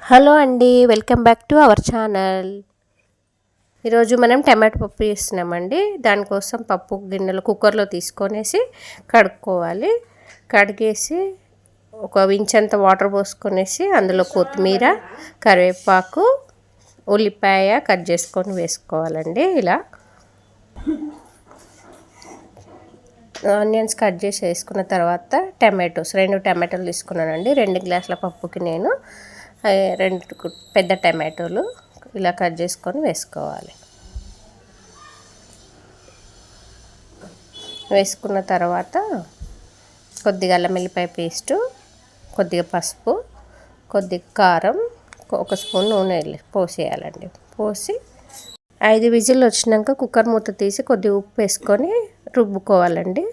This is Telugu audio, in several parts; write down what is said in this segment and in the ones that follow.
హలో అండి, welcome back to our channel. ఈరోజు మనం టమాటో పప్పు చేస్తున్నామండి. దానికోసం పప్పు గిన్నెలు కుక్కర్లో తీసుకొనేసి కడుక్కోవాలి. కడిగేసి ఒక ఇంచంత వాటర్ పోసుకొనేసి అందులో కొత్తిమీర, కరివేపాకు, ఉల్లిపాయ కట్ చేసుకొని వేసుకోవాలండి. ఇలా ఆనియన్స్ కట్ చేసి వేసుకున్న తర్వాత రెండు టమాటోలు తీసుకున్నానండి. 2 గ్లాసుల పప్పుకి నేను 2 పెద్ద టమాటోలు ఇలా కట్ చేసుకొని వేసుకోవాలి. వేసుకున్న తర్వాత కొద్దిగా అల్లం వెల్లిపాయ పేస్టు, కొద్దిగా పసుపు, కొద్దిగా కారం, 1 స్పూన్ నూనె పోసేయాలండి. పోసి 5 విజిల్లు వచ్చినాక కుక్కర్ మూత తీసి కొద్దిగా ఉప్పు వేసుకొని రుబ్బుకోవాలండి.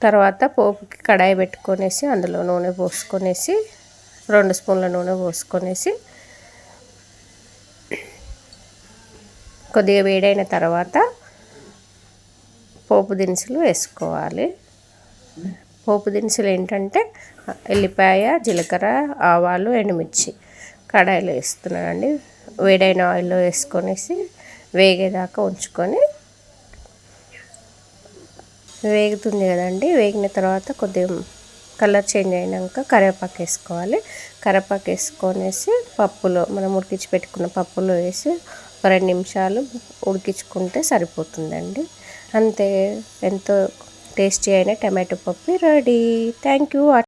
తర్వాత పోపుకి కడాయి పెట్టుకొనేసి అందులో నూనె పోసుకొనేసి 2 స్పూన్ల నూనె పోసుకొనేసి కొద్దిగా వేడైన తర్వాత పోపు దినుసులు వేసుకోవాలి. పోపు దినుసులు ఏంటంటే ఎల్లిపాయ, జీలకర్ర, ఆవాలు, ఎండుమిర్చి కడాయిలో వేస్తున్నానండి. వేడైన ఆయిల్లో వేసుకొనేసి వేగేదాకా ఉంచుకొని వేగుతుంది కదండి. వేగిన తర్వాత కొద్దిగా కలర్ చేంజ్ అయినాక కరివేపాకు వేసుకోవాలి. కరివేపాకు వేసుకొనేసి పప్పులో మనం ఉడికించి పెట్టుకున్న పప్పులో వేసి 2 నిమిషాలు ఉడికించుకుంటే సరిపోతుందండి. అంతే, ఎంతో టేస్టీ అయిన టమాటో పప్పు రెడీ. Thank you.